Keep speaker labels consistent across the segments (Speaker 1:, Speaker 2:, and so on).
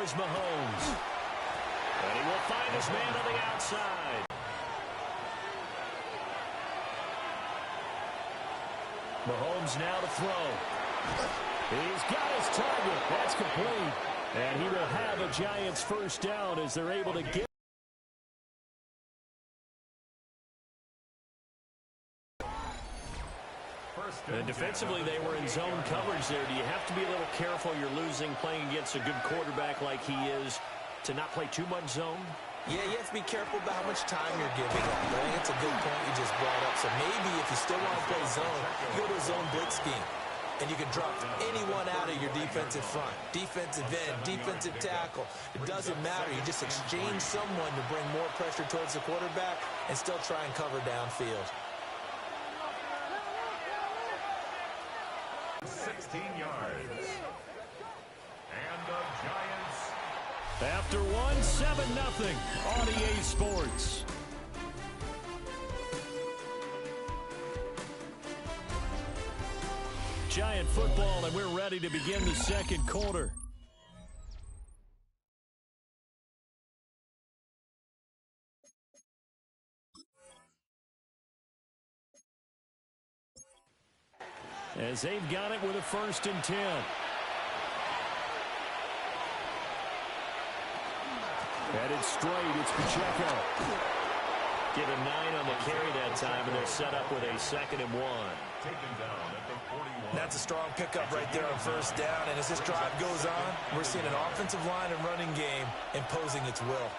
Speaker 1: is Mahomes. And he will find his man on the outside. Mahomes now to throw. He's got his target. That's complete. And he will have a Giants first down as they're able to get. And defensively, they were in zone coverage there. Do you have to be a little careful? You're losing, playing against a good quarterback like he is, to not play too much zone?
Speaker 2: Yeah, you have to be careful about how much time you're giving up. I think it's a good point you just brought up. So maybe if you still want to play zone, you go to a zone blitz scheme. And you can drop anyone out of your defensive front. Defensive end, defensive tackle. It doesn't matter. You just exchange someone to bring more pressure towards the quarterback and still try and cover downfield.
Speaker 3: 16 yards. And the Giants.
Speaker 1: After one, 7-0 on EA Sports. Giant football, and we're ready to begin the second quarter. As they've got it with a 1st and 10. Headed straight, it's Pacheco. Get a 9 on the carry that time, and they're set up with a 2nd and 1.
Speaker 3: Taken down at the 41.
Speaker 2: That's a strong pickup right there on 1st down. And as this drive goes on, we're seeing an offensive line and running game imposing its will.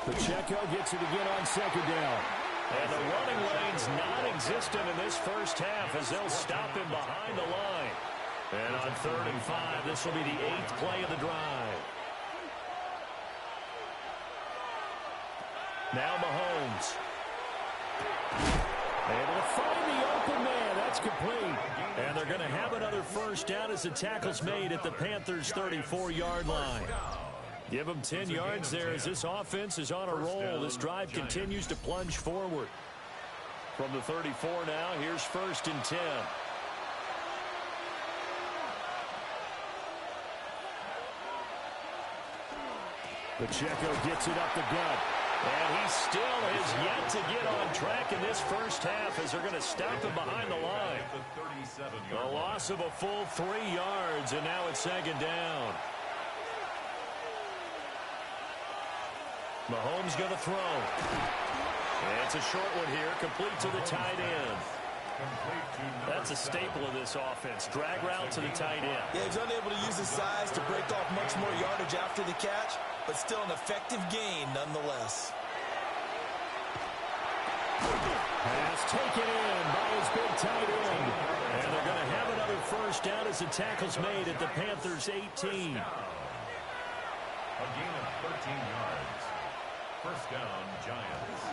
Speaker 1: Pacheco gets it again on 2nd down. And the running lane's non-existent in this first half as they'll stop him behind the line. And on 3rd and 5, this will be the 8th play of the drive. Now Mahomes. Able to find the open man. That's complete. And they're going to have another 1st down as the tackle's made at the Panthers' 34-yard line. Give them 10 yards there as this offense is on a roll. This drive continues to plunge forward. From the 34 now, here's 1st and 10. Pacheco gets it up the gut. And he still is yet to get on track in this first half as they're going to stop him behind the line. A loss of a full 3 yards, and now it's 2nd down. Mahomes going to throw. And it's a short one here, complete to the tight end. That's a staple of this offense. Drag route to the tight end.
Speaker 2: Yeah, he's unable to use his size to break off much more yardage after the catch, but still an effective gain nonetheless.
Speaker 1: Pass taken in by his big tight end. And they're going to have another 1st down as the tackle's made at the Panthers' 18.
Speaker 3: A gain of 13 yards. 1st down, Giants.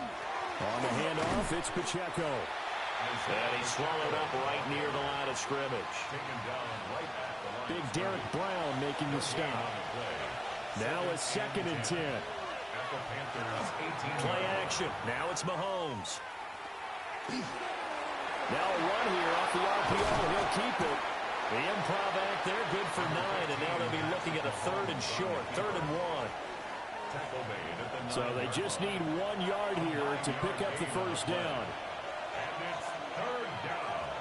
Speaker 1: On the handoff, it's Pacheco. And he's swallowed up right near the line of scrimmage.
Speaker 3: Taken down right at the line.
Speaker 1: Big Derek Brown making the stop. Now a 2nd and 10.
Speaker 3: At the Panthers' 18.
Speaker 1: Play action. Now it's Mahomes. Now a run here off the RPO. He'll keep it. The improv act there, good for 9. And now they'll be looking at a 3rd and short. 3rd and 1.
Speaker 3: Tackle made at the 9.
Speaker 1: So they just need 1 yard here to pick up the 1st down.
Speaker 3: And it's 3rd down.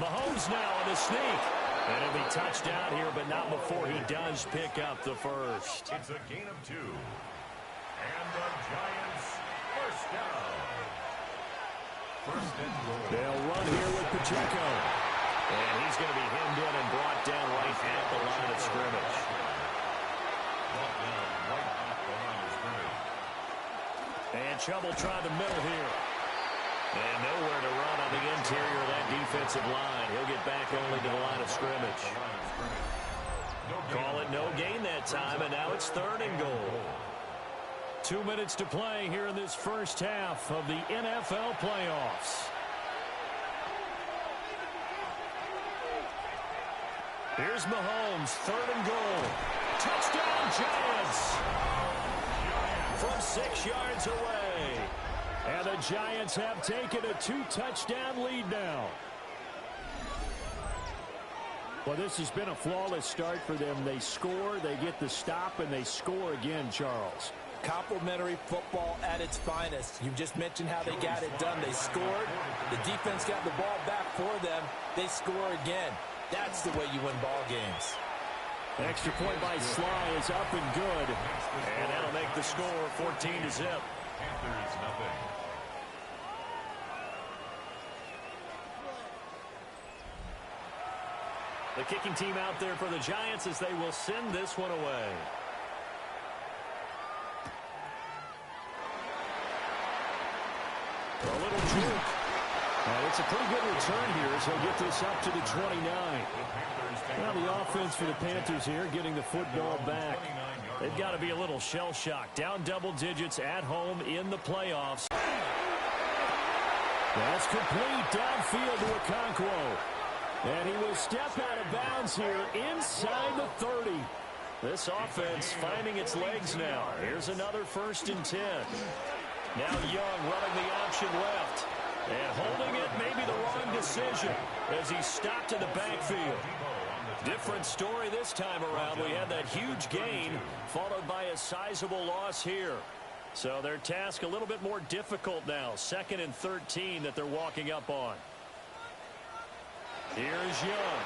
Speaker 1: Mahomes now on the sneak. And it'll be touchdown here, but not before he does pick up the 1st.
Speaker 3: It's a gain of 2. And the Giants 1st down. 1st and goal.
Speaker 1: They'll run here with Pacheco. And he's going to be hemmed in and brought down right at the line of scrimmage.
Speaker 3: Brought down right at the line of scrimmage.
Speaker 1: And trouble trying the middle here. And nowhere to run on the interior of that defensive line. He'll get back only to the line of scrimmage. Call it no gain that time, and now it's 3rd and goal. 2 minutes to play here in this first half of the NFL playoffs. Here's Mahomes, 3rd and goal. Touchdown, Giants! From 6 yards away. And the Giants have taken a 2-touchdown lead now. Well, this has been a flawless start for them. They score, they get the stop, and they score again, Charles.
Speaker 2: Complimentary football at its finest. You just mentioned how they got it done. They scored. The defense got the ball back for them. They score again. That's the way you win ball games.
Speaker 1: Extra point by Sly is up and good. And that'll make the score 14-0.
Speaker 3: Panthers nothing.
Speaker 1: The kicking team out there for the Giants as they will send this one away. A little juke. It's a pretty good return here as he'll get this up to the 29. Well, the offense for the Panthers here getting the football back. They've got to be a little shell-shocked. Down double digits at home in the playoffs. That's complete downfield to Okonkwo. And he will step out of bounds here inside the 30. This offense finding its legs now. Here's another 1st and 10. Now Young running the option left. And holding it may be the wrong decision as he stopped in the backfield. Different story this time around. We had that huge gain followed by a sizable loss here. So their task a little bit more difficult now. 2nd and 13 that they're walking up on. Here's Young.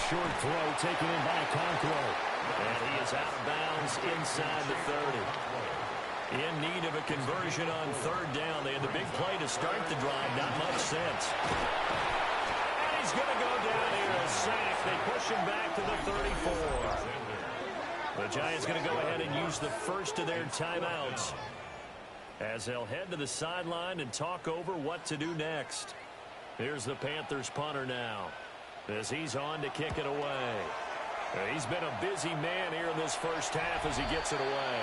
Speaker 1: Short throw taken in by Okonkwo. And he is out of bounds inside the 30. In need of a conversion on 3rd down. They had the big play to start the drive. Not much sense. And he's going to go down here. A sack. They push him back to the 34. The Giants going to go ahead and use the first of their timeouts as they'll head to the sideline and talk over what to do next. Here's the Panthers punter now as he's on to kick it away. He's been a busy man here in this first half as he gets it away.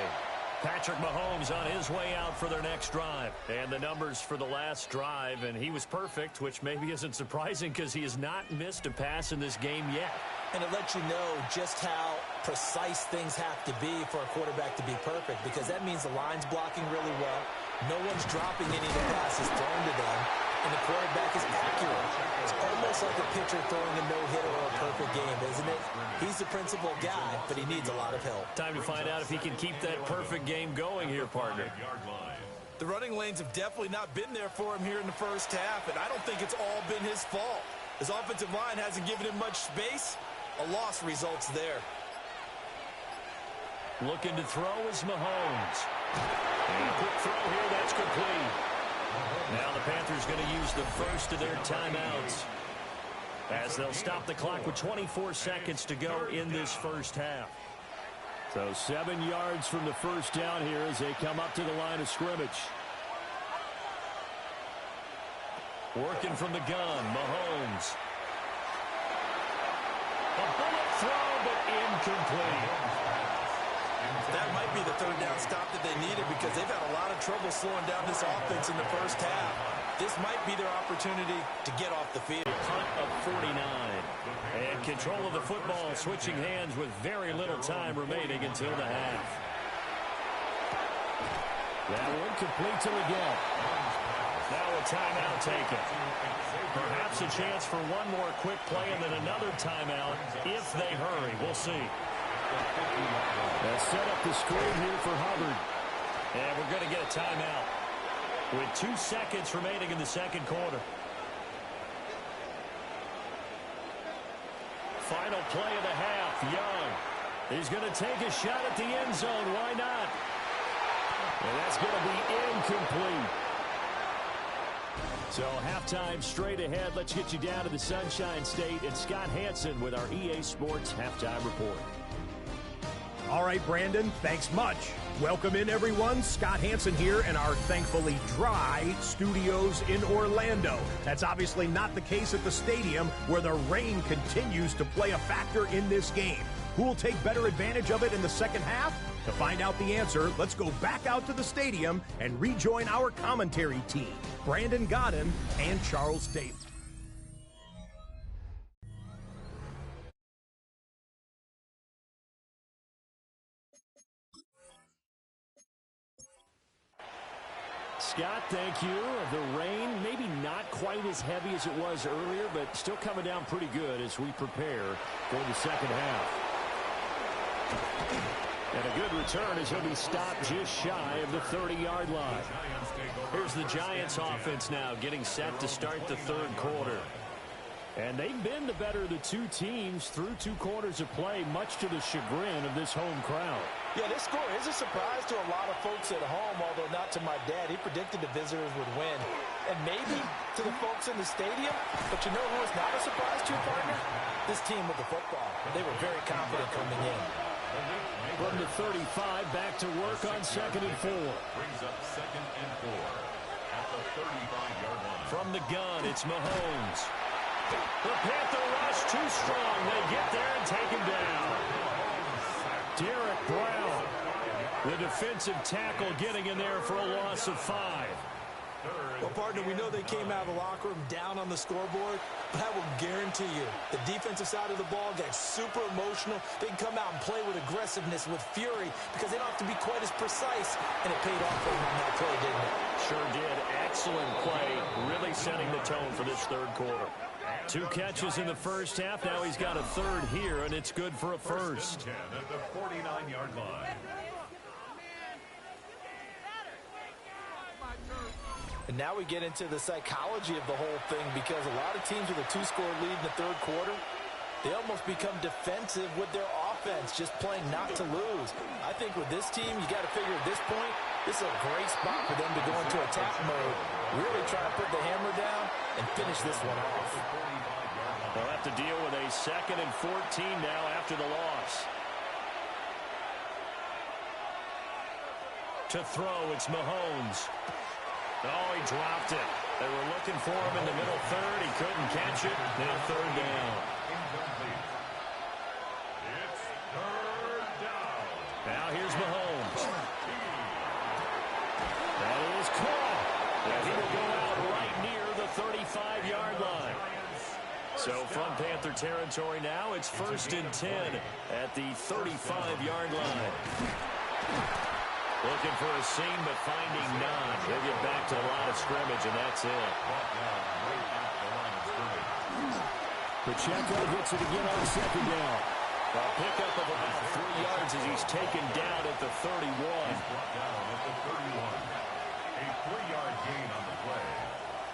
Speaker 1: Patrick Mahomes on his way out for their next drive. And the numbers for the last drive, and he was perfect, which maybe isn't surprising because he has not missed a pass in this game yet.
Speaker 2: And it lets you know just how precise things have to be for a quarterback to be perfect, because that means the line's blocking really well. No one's dropping any of the passes thrown to them, and the quarterback is accurate. It's almost like a pitcher throwing a no-hitter or a perfect game, isn't it? He's the principal guy, but he needs a lot of help.
Speaker 1: Time to find out if he can keep that perfect game going here, partner.
Speaker 2: The running lanes have definitely not been there for him here in the first half, and I don't think it's all been his fault. His offensive line hasn't given him much space. A loss results there.
Speaker 1: Looking to throw is Mahomes. And a quick throw here, that's complete. Now the Panthers going to use the first of their timeouts as they'll stop the clock with 24 seconds to go in this first half. So 7 yards from the first down here as they come up to the line of scrimmage. Working from the gun, Mahomes. A bullet throw, but incomplete.
Speaker 2: That might be the 3rd down stop that they needed, because they've had a lot of trouble slowing down this offense in the first half. This might be their opportunity to get off the field.
Speaker 1: Punt of 49. And control of the football switching hands with very little time remaining until the half. That one complete to Miguel. Now a timeout taken. Perhaps a chance for one more quick play and then another timeout if they hurry. We'll see. They'll set up the screen here for Hubbard. And we're going to get a timeout with 2 seconds remaining in the second quarter. Final play of the half. Young. He's going to take a shot at the end zone. Why not? And that's going to be incomplete. So halftime straight ahead. Let's get you down to the Sunshine State and Scott Hansen with our EA Sports Halftime Report.
Speaker 4: All right, Brandon, thanks much. Welcome in, everyone. Scott Hansen here in our thankfully dry studios in Orlando. That's obviously not the case at the stadium, where the rain continues to play a factor in this game. Who will take better advantage of it in the second half? To find out the answer, let's go back out to the stadium and rejoin our commentary team, Brandon Godden and Charles Daly.
Speaker 1: Scott. Thank you. The rain, maybe not quite as heavy as it was earlier, but still coming down pretty good as we prepare for the second half. And a good return as he'll be stopped just shy of the 30-yard line. Here's the Giants offense now getting set to start the third quarter. And they've been the better of the two teams through 2 quarters of play, much to the chagrin of this home crowd.
Speaker 2: Yeah, this score is a surprise to a lot of folks at home, although not to my dad. He predicted the visitors would win. And maybe to the folks in the stadium, but you know who was not a surprise to, partner? This team with the football. They were very confident coming in.
Speaker 1: From the 35, back to work on 2nd and 4.
Speaker 3: Brings up 2nd and 4 at the 35-yard line.
Speaker 1: From the gun, it's Mahomes. The Panther rush too strong. They get there and take him down. Derek Brown, the defensive tackle, getting in there for a loss of 5.
Speaker 2: Well, partner, we know they came out of the locker room down on the scoreboard, but I will guarantee you the defensive side of the ball got super emotional. They can come out and play with aggressiveness, with fury, because they don't have to be quite as precise, and it paid off for them on that play, didn't it?
Speaker 1: Sure did. Excellent play, really setting the tone for this third quarter. 2 catches in the first half. Now he's got a third here, and it's good for a first.
Speaker 3: At the 49-yard line.
Speaker 2: And now we get into the psychology of the whole thing, because a lot of teams with a 2-score lead in the third quarter, they almost become defensive with their offense, just playing not to lose. I think with this team, you got to figure at this point, this is a great spot for them to go into attack mode, really try to put the hammer down and finish this one off.
Speaker 1: They'll have to deal with a 2nd and 14 now after the loss. To throw, it's Mahomes. Oh, he dropped it. They were looking for him in the middle third. He couldn't catch it. Now third down.
Speaker 3: Incomplete. It's third down.
Speaker 1: Now here's Mahomes. That is caught. And he will go out right near the 35-yard line. So from Panther territory now, it's 1st and 10 at the 35-yard line. Looking for a seam, but finding none. He'll get back to the line of scrimmage, and that's it. Pacheco gets it again on 2nd down. A pickup of about 3 yards as he's taken down at the 31.
Speaker 3: Brought down at the 31. A 3-yard gain on the play.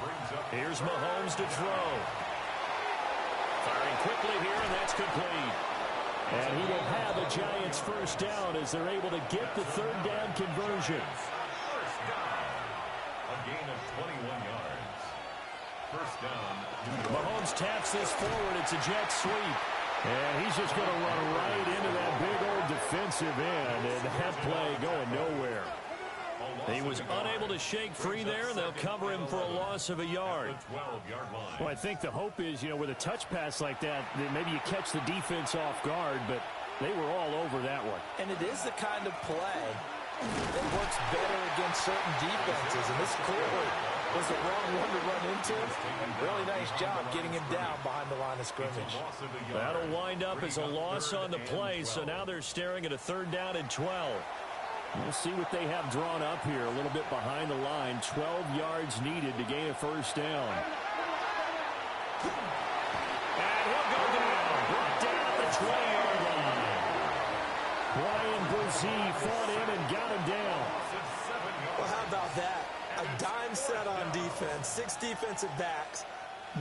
Speaker 3: Brings up.
Speaker 1: Here's Mahomes to throw. Firing quickly here, and that's complete. And he will have a Giants first down as they're able to get the third down conversion.
Speaker 3: First down. A gain of 21 yards. First down.
Speaker 1: Mahomes taps this forward. It's a jet sweep. And he's just going to run right into that big old defensive end. And that play going nowhere. He was unable to shake free there, and they'll cover him for a loss of a yard. Well, I think the hope is, with a touch pass like that maybe you catch the defense off guard, but they were all over that one.
Speaker 2: And it is the kind of play that works better against certain defenses, and this clearly was the wrong one to run into. Really nice job getting him down behind the line of scrimmage.
Speaker 1: That'll wind up as a loss on the play, so now they're staring at a 3rd down and 12. We'll see what they have drawn up here a little bit behind the line. 12 yards needed to gain a first down. And he'll go down. Brought down at the 20-yard line. Brian Brzee fought in and got him down.
Speaker 2: Well, how about that? A dime set on defense, 6 defensive backs.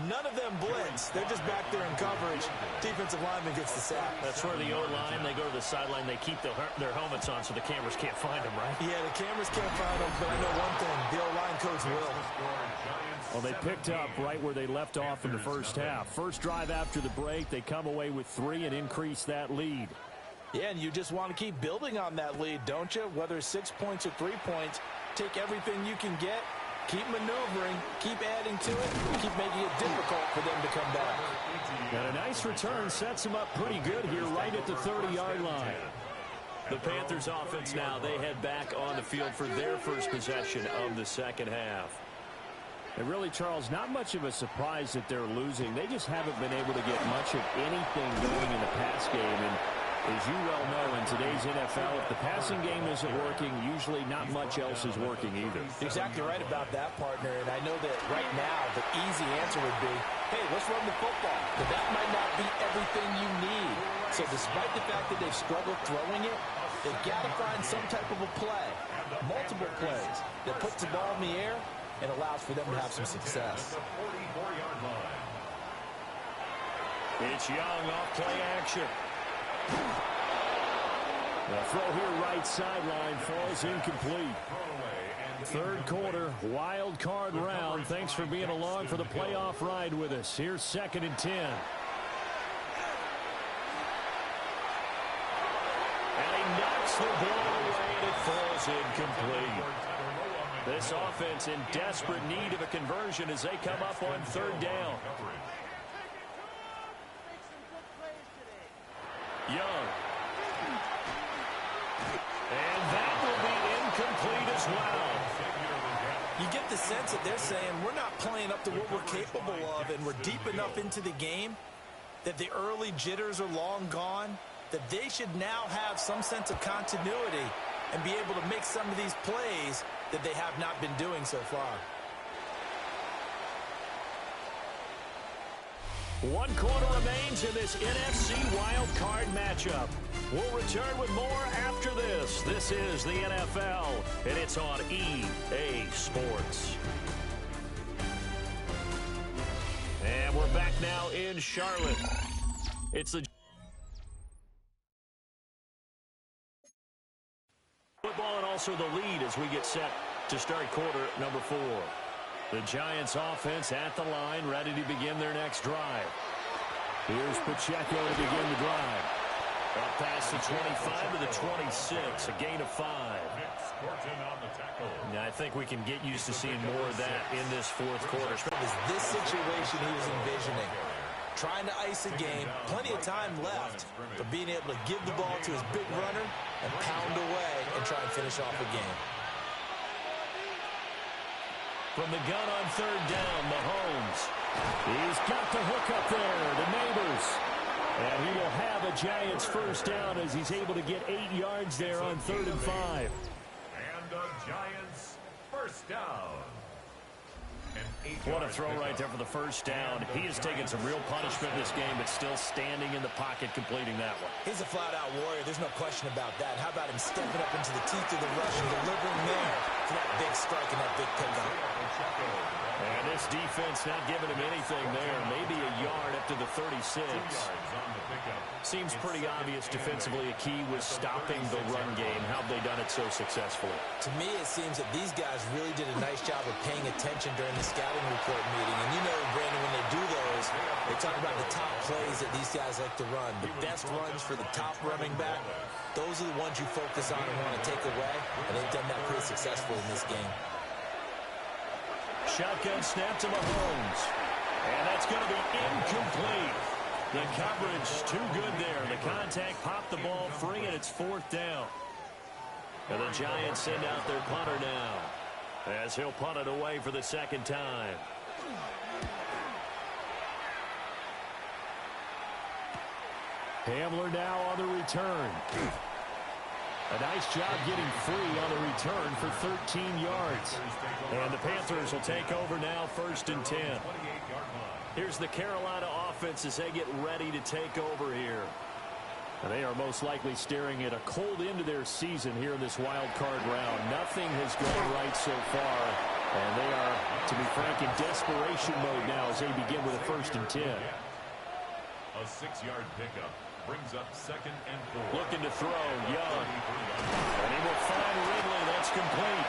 Speaker 2: None of them blitz. They're just back there in coverage. Defensive lineman gets the sack.
Speaker 1: That's where the O-line, they go to the sideline, they keep their helmets on so the cameras can't find them, right?
Speaker 2: Yeah, the cameras can't find them, but I know one thing. The O-line coach will.
Speaker 1: Well, they picked up right where they left off in the first half. First drive after the break, they come away with 3 and increase that lead.
Speaker 2: Yeah, and you just want to keep building on that lead, don't you? Whether it's 6 points or 3 points, take everything you can get. Keep maneuvering, keep adding to it, keep making it difficult for them to come back.
Speaker 1: And a nice return sets them up pretty good here right at the 30-yard line. The Panthers offense now, they head back on the field for their first possession of the second half. And really, Charles, not much of a surprise that they're losing. They just haven't been able to get much of anything going in the pass game. And As you well know, in today's NFL, if the passing game isn't working, usually not much else is working either.
Speaker 2: Exactly right about that, partner. And I know that right now the easy answer would be, hey, let's run the football. But that might not be everything you need. So despite the fact that they've struggled throwing it, they've got to find some type of a play, multiple plays, that puts the ball in the air and allows for them to have some success.
Speaker 1: It's Young off play action. The throw here right sideline falls incomplete. Third quarter, wild card round. Thanks for being along for the playoff ride with us. Here's 2nd and 10. And he knocks the ball away and it falls incomplete. This offense in desperate need of a conversion as they come up on 3rd down. Young. And that will be incomplete as well.
Speaker 2: You get the sense that they're saying we're not playing up to what we're capable of, and we're deep enough into the game that the early jitters are long gone, that they should now have some sense of continuity and be able to make some of these plays that they have not been doing so far.
Speaker 1: 1 quarter remains in this NFC wild card matchup. We'll return with more after this. This is the NFL, and it's on EA Sports. And we're back now in Charlotte. It's the football and also the lead as we get set to start quarter number 4. The Giants offense at the line, ready to begin their next drive. Here's Pacheco to begin the drive. Up past the 25 to the 26, a gain of 5. Now, I think we can get used to seeing more of that in this 4th quarter.
Speaker 2: It was this situation he was envisioning. Trying to ice a game, plenty of time left, but being able to give the ball to his big runner and pound away and try and finish off a game.
Speaker 1: From the gun on 3rd down, Mahomes. He's got the hook up there, the Neighbors. And he will have a Giants first down as he's able to get 8 yards there on 3rd and 5.
Speaker 3: And the Giants first down.
Speaker 1: What a throw right there for the first down. He has taken some real punishment in this game, but still standing in the pocket completing that one.
Speaker 2: He's a flat-out warrior. There's no question about that. How about him stepping up into the teeth of the rush and delivering there for that big strike and that big pickup.
Speaker 1: And this defense not giving him anything there. Maybe a yard up to the 36. Seems pretty obvious defensively. A key was stopping the run game. How have they done it so successfully?
Speaker 2: To me, it seems that these guys really did a nice job of paying attention during the scouting report meeting. And you know, Brandon, when they do those, they talk about the top plays that these guys like to run. The best runs for the top running back, those are the ones you focus on and want to take away. And they've done that pretty successfully in this game.
Speaker 1: Shotgun snap to Mahomes. And that's going to be incomplete. The coverage too good there. The contact popped the ball free, and it's 4th down. And the Giants send out their punter now as he'll punt it away for the 2nd time. Hamler now on the return. A nice job getting free on the return for 13 yards. And the Panthers will take over now, 1st and 10. Here's the Carolina offense as they get ready to take over here. And they are most likely staring at a cold end to their season here in this wild card round. Nothing has gone right so far. And they are, to be frank, in desperation mode now as they begin with a 1st and 10.
Speaker 3: A 6-yard pickup brings up 2nd and 4.
Speaker 1: Looking to throw, Young. And he will find Ridley. That's complete.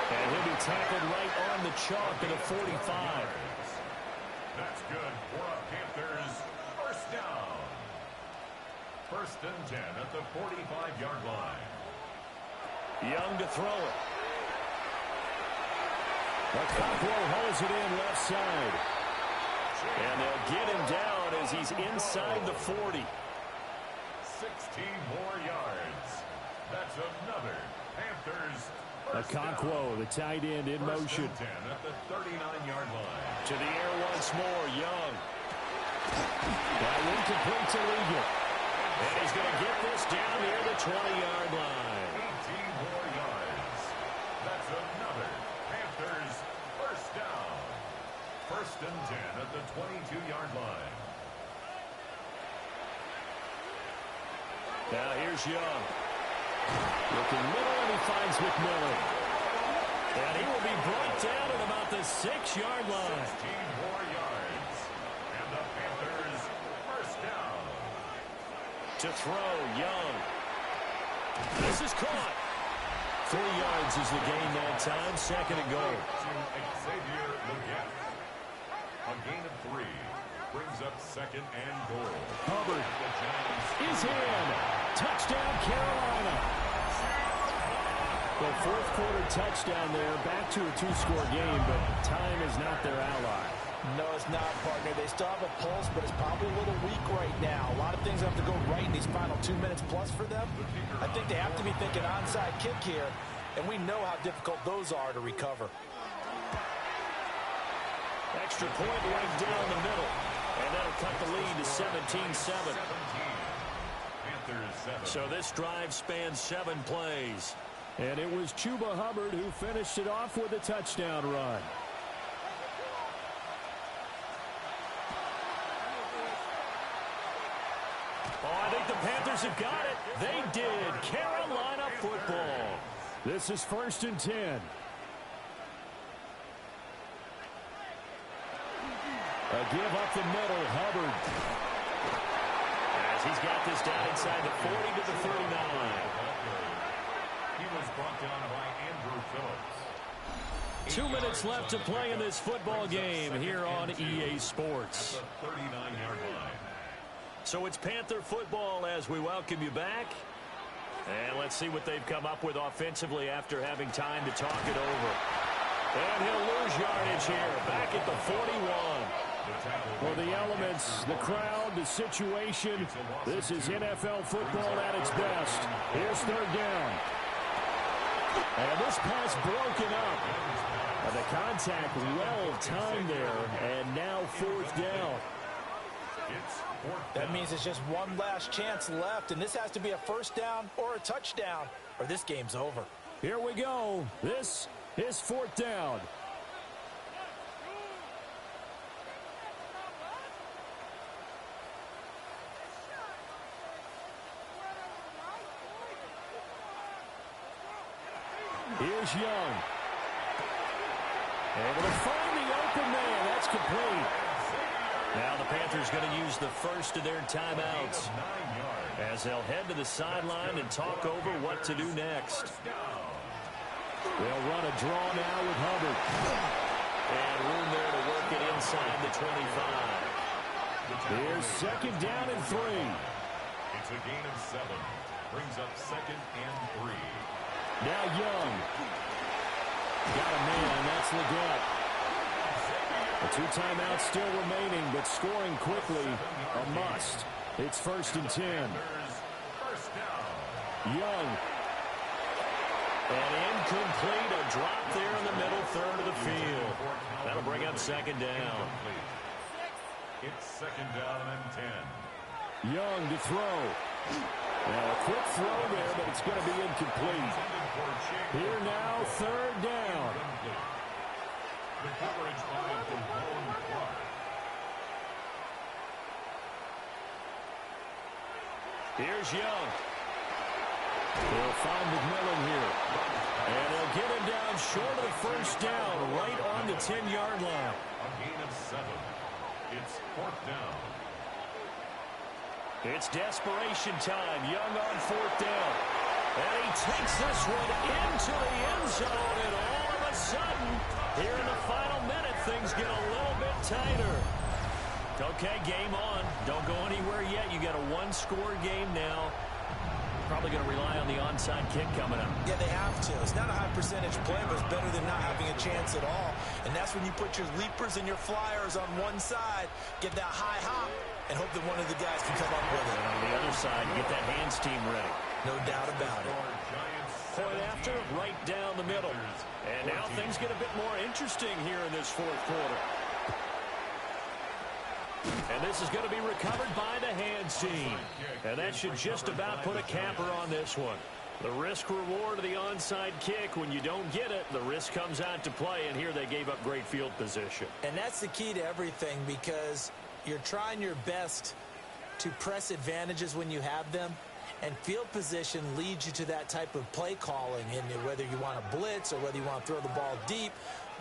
Speaker 1: And he'll be tackled right on the chalk at a 45.
Speaker 3: That's good for a Panthers first down. 1st and 10 at the 45-yard line.
Speaker 1: Young to throw it. Cockrell holds it in left side. And they'll get him down as he's inside the 40.
Speaker 3: 16 more yards. That's another Panthers first
Speaker 1: Okonkwo, the tight end, in motion.
Speaker 3: 10 at the 39-yard line.
Speaker 1: To the air once more, Young. That incomplete to Ligon. And he's going to get this down near the 20-yard line.
Speaker 3: 18 more yards. That's another Panthers first down. First and 10 at the 22-yard line.
Speaker 1: Now here's Young. Looking middle, and he finds McMillan. And he will be brought down at about the 6-yard line.
Speaker 3: 16 more yards. And the Panthers first down.
Speaker 1: To throw, Young. This is caught. 3 yards is the gain that time. Second and goal.
Speaker 3: To Xavier Legette. A gain of 3. Brings up second and goal.
Speaker 1: Hubbard is in. Touchdown, Carolina. The fourth quarter touchdown there. Back to a 2-score game, but time is not their ally.
Speaker 2: No, it's not, partner. They still have a pulse, but it's probably a little weak right now. A lot of things have to go right in these final 2 minutes plus for them. I think they have to be thinking onside kick here, and we know how difficult those are to recover.
Speaker 1: Extra point right down the middle. And that'll cut the lead to 17-7. So this drive spans 7 plays.
Speaker 4: And it was Chuba Hubbard who finished it off with a touchdown run.
Speaker 1: Oh, I think the Panthers have got it. They did. Carolina football.
Speaker 4: This is first and 10. A give up the middle, Hubbard.
Speaker 1: As he's got this down inside the 40 to the 39.
Speaker 3: He was brought down by Andrew Phillips.
Speaker 1: 2 minutes left to play in this football game here on EA Sports.
Speaker 3: At the 39-yard line.
Speaker 1: So it's Panther football as we welcome you back. And let's see what they've come up with offensively after having time to talk it over. And he'll lose yardage here, back at the 41.
Speaker 4: For the elements, the crowd, the situation, this is NFL football at its best. Here's third down. And this pass broken up. The contact well timed there, and now fourth down.
Speaker 2: That means it's just one last chance left, and this has to be a first down or a touchdown, or this game's over.
Speaker 4: Here we go. This is fourth down. Here's Young. Able to find the open man. That's complete.
Speaker 1: Now the Panthers going to use the first of their timeouts as they'll head to the sideline and talk over what to do next.
Speaker 4: They'll run a draw now with Hubbard.
Speaker 1: And room there to work it inside the 25.
Speaker 4: Here's second down and 3.
Speaker 3: It's a gain of 7. Brings up second and 3.
Speaker 4: Now Young. Got a man. That's Legette. The 2 timeouts still remaining, but scoring quickly a must. It's first and 10. Young.
Speaker 1: And incomplete. A drop there in the middle third of the field. That'll bring up second down.
Speaker 3: It's second down and 10.
Speaker 4: Young to throw. Now a quick throw there, but it's going to be incomplete. Here now, third down.
Speaker 3: The coverage by Devon Clark.
Speaker 1: Here's Young.
Speaker 4: They'll find McMillan here.
Speaker 1: And they'll get him down short of the first down, right on the 10-yard line.
Speaker 3: A gain of 7. It's fourth down.
Speaker 1: It's desperation time. Young on fourth down. And he takes this one into the end zone. And all of a sudden, here in the final minute, things get a little bit tighter. Okay, game on. Don't go anywhere yet. You got a 1-score game now. Probably going to rely on the onside kick coming up.
Speaker 2: Yeah, they have to. It's not a high percentage play, but it's better than not having a chance at all. And that's when you put your leapers and your flyers on one side, get that high hop, and hope that one of the guys can come up with it.
Speaker 1: And on the other side, get that hands team ready.
Speaker 2: No doubt about it.
Speaker 1: Point after, right down the middle. And now things get a bit more interesting here in this fourth quarter. And this is going to be recovered by the hands team. And that should just about put a capper on this one. The risk reward of the onside kick, when you don't get it, the risk comes out to play, and here they gave up great field position.
Speaker 2: And that's the key to everything, because you're trying your best to press advantages when you have them, and field position leads you to that type of play calling, and whether you want to blitz or whether you want to throw the ball deep,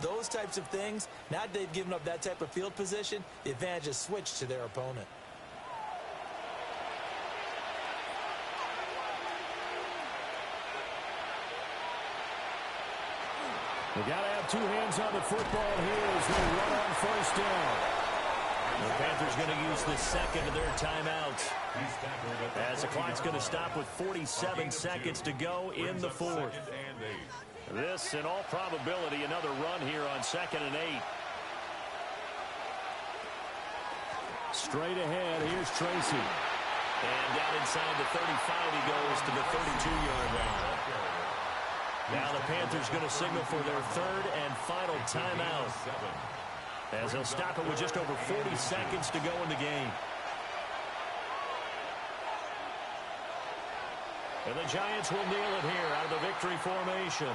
Speaker 2: those types of things. Now that they've given up that type of field position, the advantage is switched to their opponent.
Speaker 1: They got to have two hands on the football here as they run on first down. The Panthers going to use the second of their timeouts, as the clock's going to stop with 47 seconds to go in the fourth. This, in all probability, another run here on 2nd and 8. Straight ahead, here's Tracy. And down inside the 35, he goes to the 32-yard line. Now the Panthers going to signal for their third and final timeout, as they'll stop it with just over 40 seconds to go in the game. And the Giants will kneel it here out of the victory formation.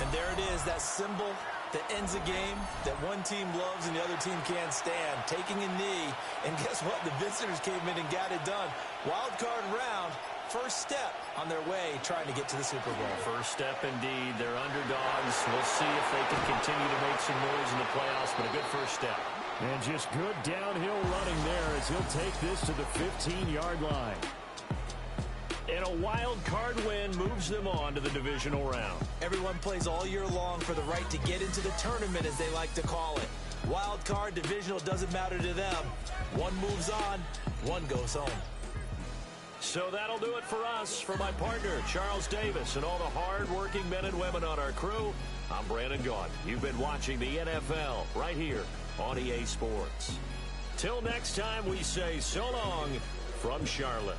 Speaker 2: And there it is, that symbol that ends a game that one team loves and the other team can't stand. Taking a knee, and guess what? The visitors came in and got it done. Wild card round, first step on their way trying to get to the Super Bowl.
Speaker 1: First step indeed. They're underdogs. We'll see if they can continue to make some noise in the playoffs, but a good first step. And just good downhill running there as he'll take this to the 15-yard line. And a wild card win moves them on to the divisional round.
Speaker 2: Everyone plays all year long for the right to get into the tournament, as they like to call it. Wild card, divisional, doesn't matter to them. One moves on, one goes home.
Speaker 1: So that'll do it for us. For my partner, Charles Davis, and all the hard-working men and women on our crew, I'm Brandon Gaudin. You've been watching the NFL right here on EA Sports. Till next time, we say so long from Charlotte.